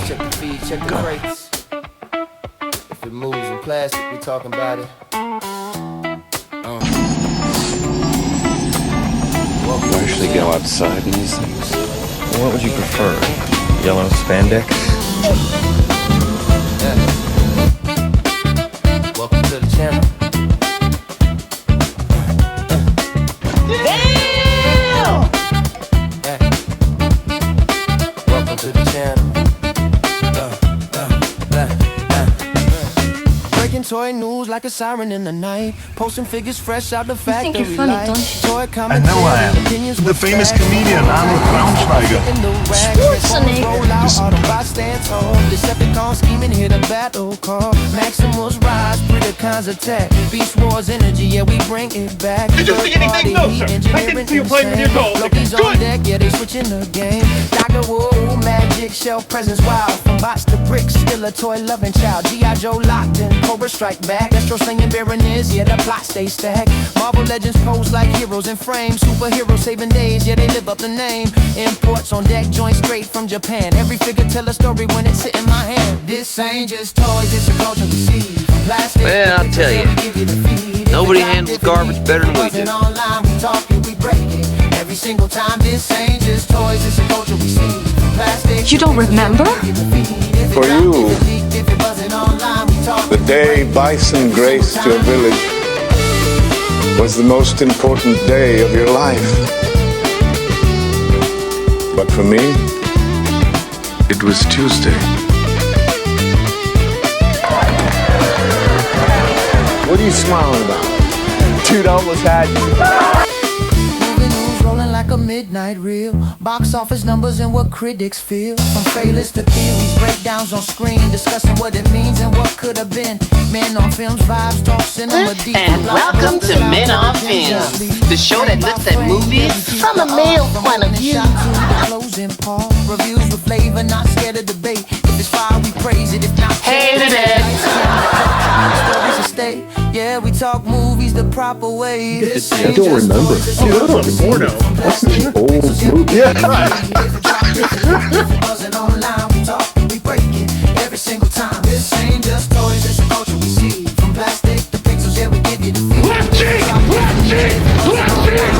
check the feed, check the brakes. If it moves in plastic, we talking about it. You actually go outside in these things? What would you prefer? Yellow spandex? Yeah. Welcome to the channel. Damn! Yeah. Welcome to the channel. Breaking toy news like a siren in the night. Posting figures fresh out the factory. think you're funny, don't you? Toy I know I am. The famous comedian Arnold Braunschweiger. Decepticon scheming, hit a battle call. Maximus rise, Predacons attack. Beast Wars energy, yeah, we bring it back. Did you see anything? No, sir. I didn't see you playing with your dolls. Loki's on Good. deck, yeah, they switching the game. Dr. Wu, magic, shell presence wild. From box to bricks, still a toy loving child. G.I. Joe locked in, Cobra strike back. Destro slinging Baroness, yeah, the plot stay stacked. Marvel legends pose like heroes in frames. Superheroes saving days, yeah, they live up the name. Imports on deck, joints straight from Japan. Every figure tell a story when it's hit in my hand. This ain't just toys, it's a culture we see. Plastic, well, I'll tell you, nobody handles garbage better than we do. Online, we talk it, we break it. Every single time, this ain't just toys, it's a culture we see. Plastic, You don't remember? For you, the day bison graced your village was the most important day of your life. But for me, it was Tuesday. What are you smiling about? Dude, I almost had you. Moving news rolling like a midnight reel. Box office numbers and what critics feel. From failures to kills, breakdowns on screen, discussing what it means and what could have been. Men on films, vibes, talk cinema deep. And welcome to Men on Films, the show that looks at movies from a male point of view. Closing part, reviews with flavor, not scared of debate. If it's fire, we praise it. If not, Hated it. stories to stay. Yeah, we talk movies the proper way. This I don't remember. Dude, that was like a porno. That's such an old movie. Yeah. Buzzing online, we talk, we break it every single time. This ain't just toys, it's a culture we see. From plastic to pixels, yeah, we give you the feel.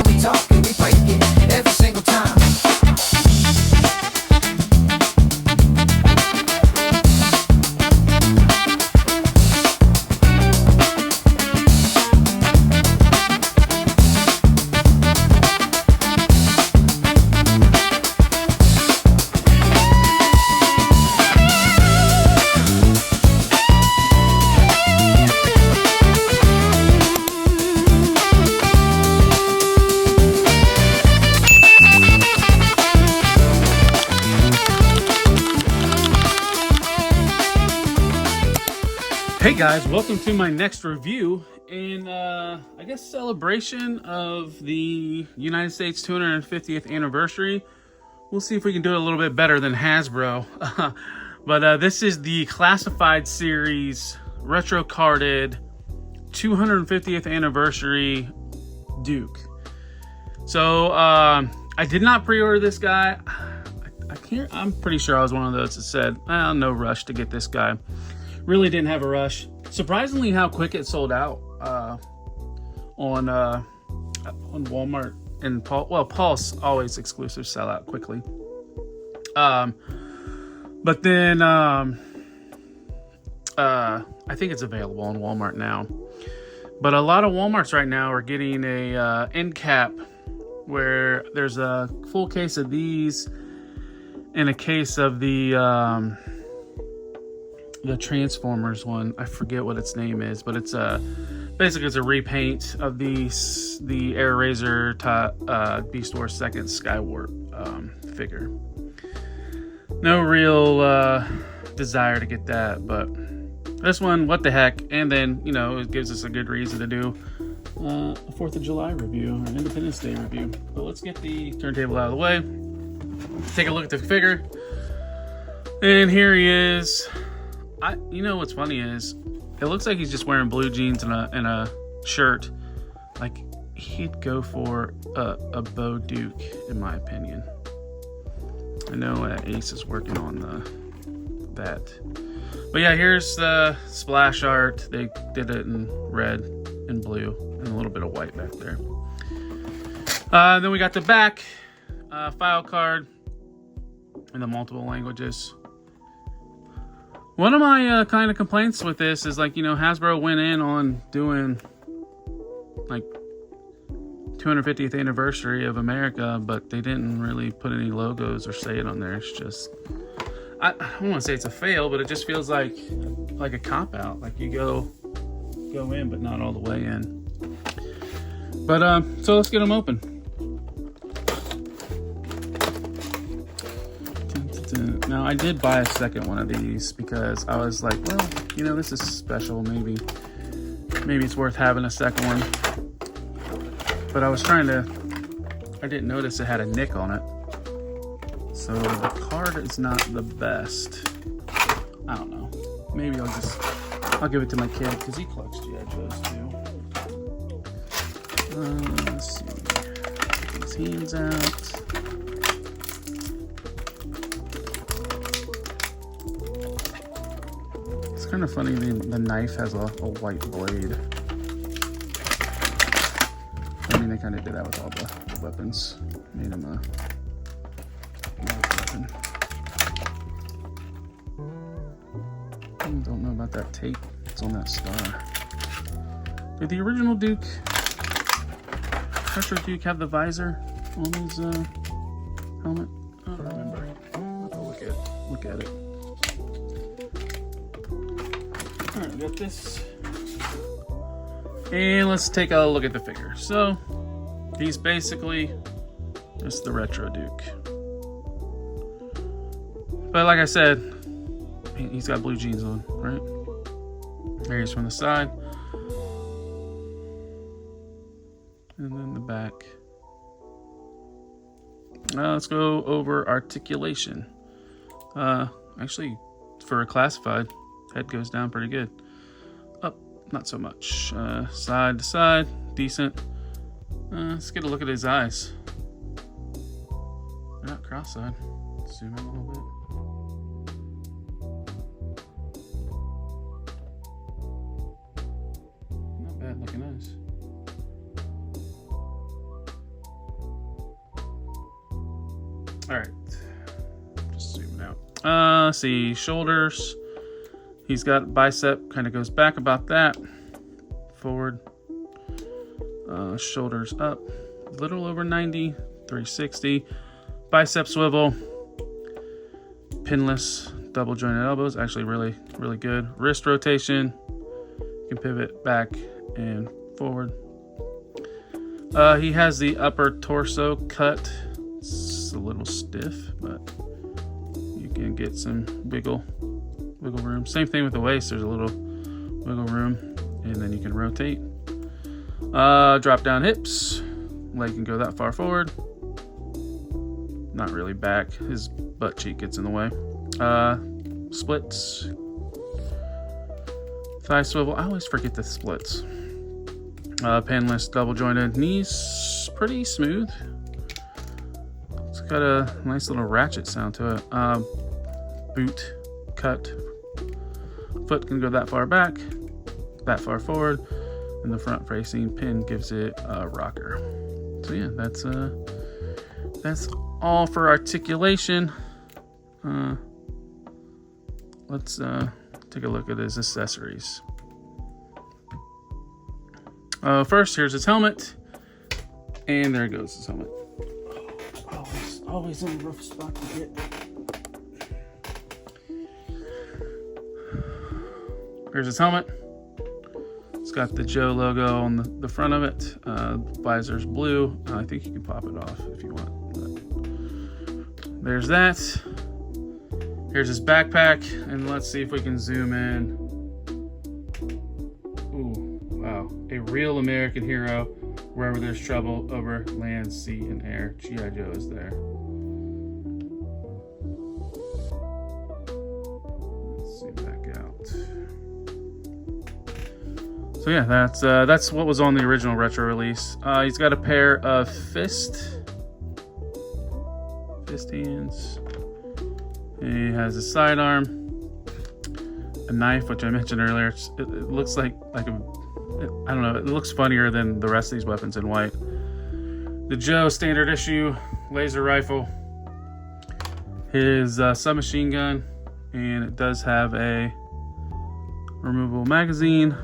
We talk, we break it every single time. Hey guys, welcome to my next review in, I guess, celebration of the United States 250th anniversary. We'll see if we can do it a little bit better than Hasbro. But this is the Classified Series Retro Carded 250th Anniversary Duke. So, I did not pre-order this guy. I'm pretty sure I was one of those that said, no rush to get this guy. Really didn't have a rush. Surprisingly, how quick it sold out on Walmart and Pulse always exclusive sell out quickly. But then I think it's available on Walmart now. But a lot of Walmarts right now are getting a end cap where there's a full case of these and a case of the Transformers one. I forget what its name is, but it's basically it's a repaint of the Air Razor Beast Wars 2nd Skywarp figure. No real desire to get that, but this one, what the heck. And then, you know, it gives us a good reason to do a 4th of July review or Independence Day review. But let's get the turntable out of the way, take a look at the figure, and here he is. You know what's funny is, it looks like he's just wearing blue jeans and a shirt. Like, he'd go for a Bo Duke, in my opinion. I know Ace is working on that. But yeah, here's the splash art. They did it in red and blue and a little bit of white back there. Then we got the back file card in the multiple languages. One of my kind of complaints with this is, like, you know, Hasbro went in on doing like 250th anniversary of America, but they didn't really put any logos or say it on there. It's just, I don't want to say it's a fail, but it just feels like a cop out. Like you go in, but not all the way in. But so let's get them open. Now I did buy a second one of these because I was like, well, you know, this is special. Maybe it's worth having a second one. But I was I didn't notice it had a nick on it. So the card is not the best. I don't know. Maybe I'll give it to my kid because he collects G.I. Joes too. Let's see. Get these hands out. It's kind of funny, the knife has a white blade. I mean, they kind of did that with all the weapons. Made them a weapon. Don't know about that tape. It's on that star. Did the original Duke, Retro Duke, have the visor on his helmet? I don't remember. I'll have to look at it. Alright, we got this. And let's take a look at the figure. So, he's basically just the Retro Duke. But like I said, he's got blue jeans on, right? There he is from the side. And then the back. Let's go over articulation. Actually, for a classified, head goes down pretty good. Up, not so much. Side to side, decent. Let's get a look at his eyes. They're not cross-eyed. Zoom in a little bit. Not bad looking eyes. Alright. Just zooming out. Let's see. Shoulders. He's got bicep, kind of goes back about that. Forward. Shoulders up. A little over 90. 360. Bicep swivel. Pinless. Double jointed elbows. Actually really, really good. Wrist rotation. You can pivot back and forward. He has the upper torso cut. It's a little stiff, but you can get some wiggle room. Same thing with the waist. There's a little wiggle room, and then you can rotate. Drop down hips. Leg can go that far forward. Not really back. His butt cheek gets in the way. Splits. Thigh swivel. I always forget the splits. Pinless, double jointed knees. Pretty smooth. It's got a nice little ratchet sound to it. Boot cut. Foot can go that far back, that far forward, and the front facing pin gives it a rocker. So yeah, that's all for articulation. Let's take a look at his accessories. First, here's his helmet, and there goes his helmet. Always in a rough spot to get. Here's his helmet. It's got the Joe logo on the front of it. Visor's blue. I think you can pop it off if you want. But there's that. Here's his backpack, and let's see if we can zoom in. Ooh, wow. A real American hero. Wherever there's trouble, over land, sea, and air, G.I. Joe is there. Let's zoom back out. So yeah, that's what was on the original retro release. He's got a pair of fist hands. He has a sidearm. a knife, which I mentioned earlier. It looks like a, I don't know, it looks funnier than the rest of these weapons in white. The Joe standard issue laser rifle, his submachine gun, and it does have a removable magazine,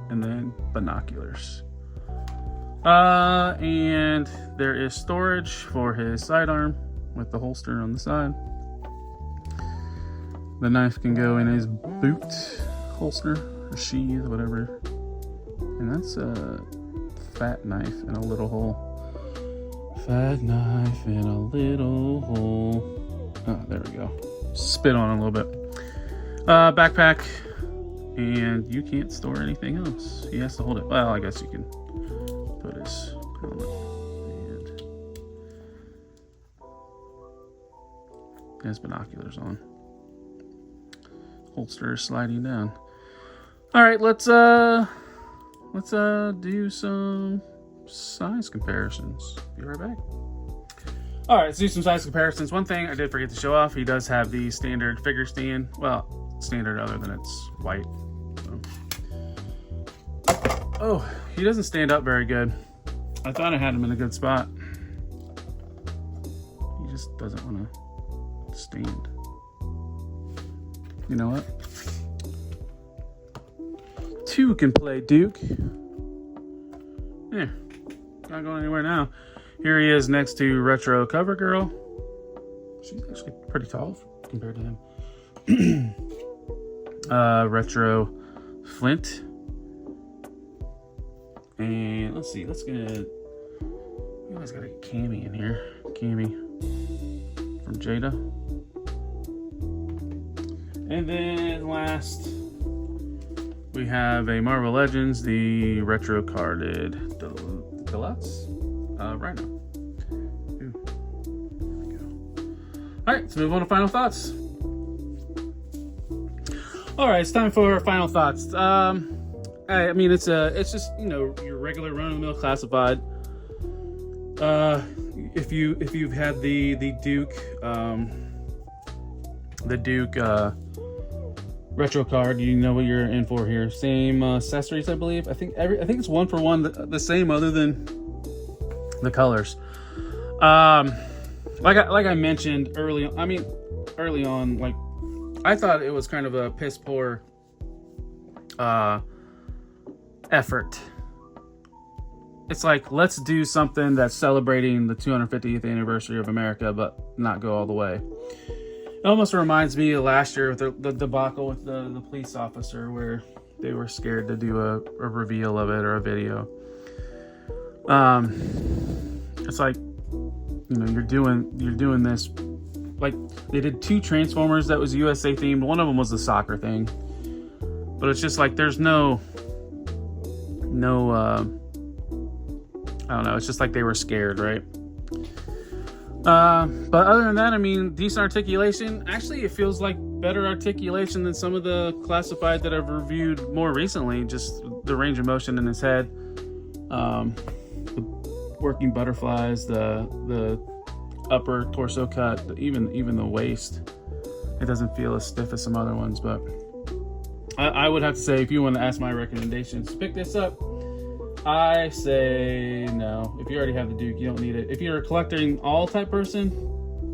and then binoculars. And there is storage for his sidearm with the holster on the side. The knife can go in his boot holster or sheath, whatever. And that's a fat knife in a little hole. Fat knife in a little hole. Oh, there we go. Spit on it a little bit. Backpack. And you can't store anything else. He has to hold it. Well, I guess you can put his helmet and his binoculars on. Holster is sliding down. All right, let's do some size comparisons. Be right back. All right, let's do some size comparisons. One thing I did forget to show off, he does have the standard figure stand. Well, standard other than it's white. So. Oh, he doesn't stand up very good. I thought I had him in a good spot. He just doesn't want to stand. You know what? Two can play Duke. Yeah, not going anywhere now. Here he is next to Retro Cover Girl. She's actually pretty tall compared to him. Retro Flint. And let's see, we always got a Cammy in here. Cammy from Jada. And then last, we have a Marvel Legends, the retro carded deluxe Rhino. Ooh. There we go. All right, let's move on to final thoughts. All right, it's time for final thoughts. I mean, it's just, you know, your regular run-of-the-mill classified. If you've had the Duke retro card, you know what you're in for here. Same accessories, I believe. I think it's one for one, the same other than the colors. Like I mentioned early on, like I thought it was kind of a piss poor effort. It's like, let's do something that's celebrating the 250th anniversary of America, but not go all the way. It almost reminds me of last year with the debacle with the police officer, where they were scared to do a reveal of it or a video. It's like, you know, you're doing this. Like, they did 2 Transformers that was USA themed. One of them was the soccer thing, but it's just like there's no I don't know. It's just like they were scared, right? But other than that, I mean, decent articulation. Actually, it feels like better articulation than some of the classified that I've reviewed more recently. Just the range of motion in his head, the working butterflies, the upper torso cut, even the waist. It doesn't feel as stiff as some other ones, but I would have to say, if you want to ask my recommendations, pick this up. I say no. If you already have the Duke, you don't need it. If you're a collecting all type person,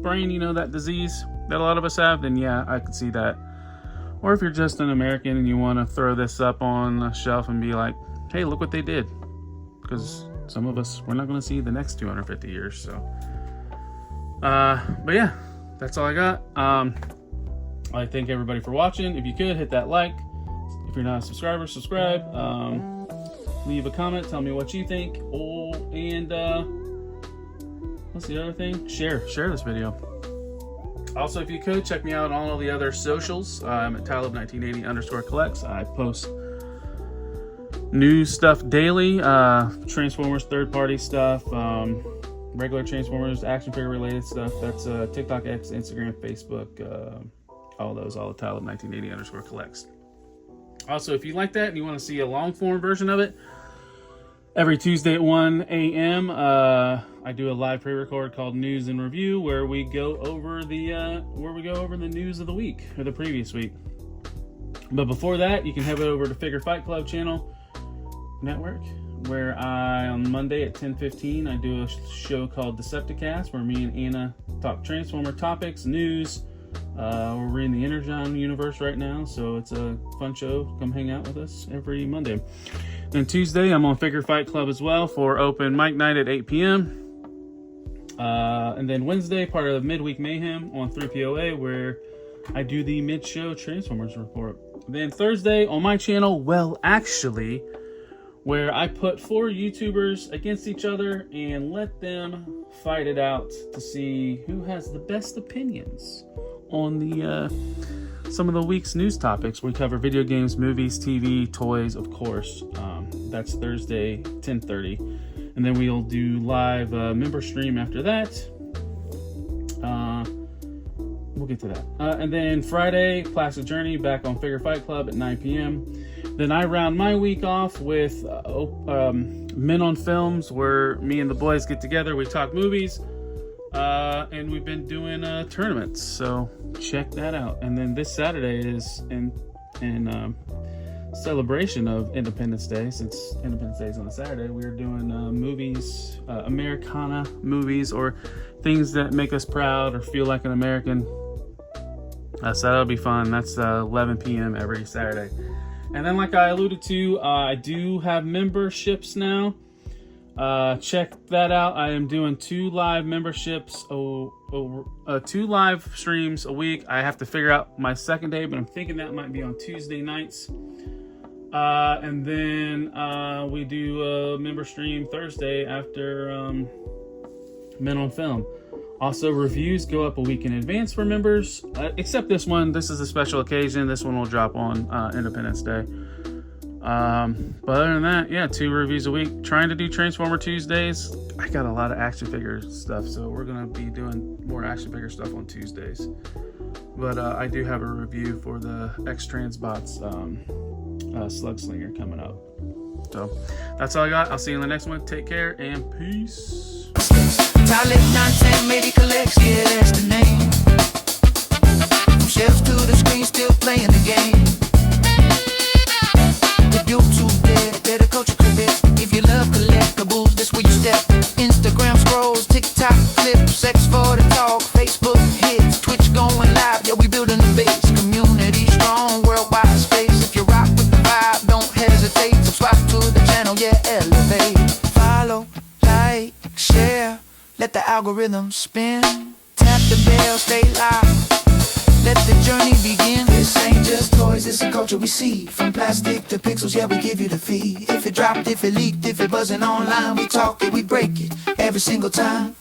brain, you know, that disease that a lot of us have, then yeah, I could see that. Or if you're just an American and you want to throw this up on a shelf and be like, hey, look what they did. Because some of us, we're not going to see the next 250 years. So, but yeah, that's all I got. I thank everybody for watching. If you could, hit that like. If you're not a subscriber, subscribe. Leave a comment, tell me what you think. Oh, and what's the other thing? Share this video. Also, if you could, check me out on all the other socials. I'm at Talib1980_collects. I post new stuff daily. Transformers third-party stuff, regular Transformers action figure related stuff. That's TikTok, X, Instagram, Facebook, all those, all at Talib1980_collects. Also, if you like that and you want to see a long form version of it, every Tuesday at 1 a.m. I do a live pre-record called News and Review, where we go over the news of the week or the previous week. But before that, you can head over to Figure Fight Club channel network, where on Monday at 10:15 I do a show called Decepticast, where me and Anna talk Transformer topics, news. We're reading the Energon universe right now, so it's a fun show. Come hang out with us every Monday. Then Tuesday, I'm on Figure Fight Club as well for open mic night at 8 p.m. And then Wednesday, part of Midweek Mayhem on 3POA, where I do the mid-show Transformers report. Then Thursday on my channel, well, actually, where I put 4 YouTubers against each other and let them fight it out to see who has the best opinions on the some of the week's news topics. We cover video games, movies, TV, toys, of course. That's Thursday, 10:30. And then we'll do live member stream after that. We'll get to that. And then Friday, Plastic Journey back on Figure Fight Club at 9 p.m. Then I round my week off with Men on Films, where me and the boys get together. We talk movies. And we've been doing tournaments, so check that out. And then this Saturday is in celebration of Independence Day. Since Independence Day is on a Saturday, we're doing movies, Americana movies, or things that make us proud or feel like an American. So that'll be fun. That's 11 p.m. every Saturday. And then, like I alluded to, I do have memberships now. Check that out. I am doing 2 live memberships, 2 live streams a week. I have to figure out my second day, but I'm thinking that might be on Tuesday nights. And then we do a member stream Thursday after Men on Film. Also, reviews go up a week in advance for members, except this one. This is a special occasion. This one will drop on Independence Day. But other than that, yeah, 2 reviews a week. Trying to do Transformer Tuesdays. I got a lot of action figure stuff, so we're gonna be doing more action figure stuff on Tuesdays. But I do have a review for the X-Transbots Slug Slinger coming up. So that's all I got. I'll see you in the next one. Take care and peace. Talent 910 Medi collects, yeah, that's the name. From shelves to the screen, still playing the game. With YouTube there, better culture credit. If you love collectibles, this where you step. Instagram scrolls, TikTok clips, X for the talk, Facebook hits, Twitch going live, yeah, we building a base. Community strong, worldwide space. If you rock with the vibe, don't hesitate. Subscribe to the channel, yeah, elevate. Follow, like, share. Let the algorithm spin. Tap the bell, stay live. Let the journey begin. This ain't just toys, it's a culture we see. From plastic to pixels, yeah, we give you the feed. If it dropped, if it leaked, if it buzzing online, we talk it, we break it every single time.